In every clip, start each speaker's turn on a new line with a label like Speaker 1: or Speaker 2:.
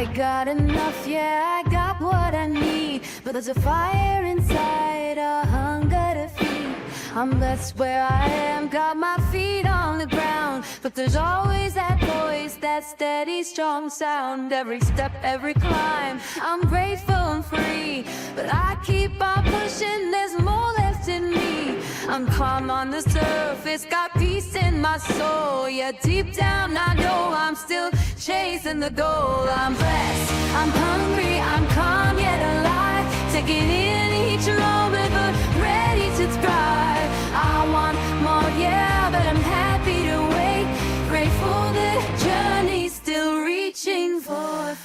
Speaker 1: I got enough, yeah, I got what I need, but there's a fire inside, a hunger to feed. I'm blessed where I am, got my feet on the ground, but there's always that voice, that steady, strong sound. Every step, every climb, I'm grateful and free, but I keep on pushing, there's more left in me. I'm calm on the surface, got peace in my soul. Yeah, deep down I know I'm still chasing the goal. I'm blessed, I'm hungry, I'm calm yet alive, taking in each moment but ready to thrive. I want more, yeah, but I'm happy to wait, grateful the journey's still reaching for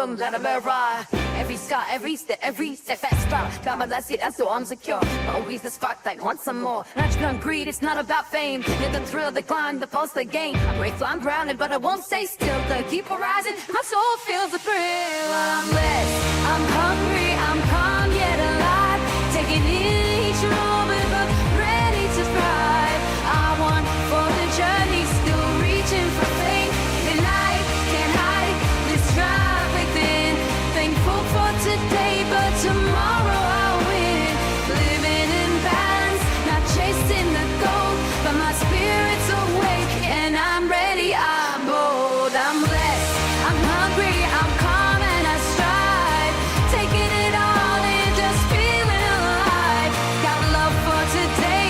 Speaker 1: from that mirror. Every scar, every step fast route. Got my last seat, and so I'm secure. But always the spotlight, want some more. Not beyond greed, it's not about fame. Hit the thrill, the climb, the pulse, the gain. I'm grateful, I'm grounded, but I won't stay still. To keep horizon, my soul feels the thrill. I'm blessed, I'm hungry, I'm calm yet alive, taking in each moment, but ready to thrive. I want for the journey, still reaching for fame. And I can't hide this drive within. Thankful for today, but tomorrow I'll win. Living in balance, not chasing the gold, but my spirit's awake and I'm ready, I'm bold. I'm blessed, I'm hungry, I'm calm and I strive, taking it all in, just feeling alive. Got love for today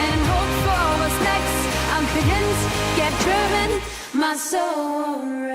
Speaker 1: and hope for what's next. I'm convinced, get driven, my soul.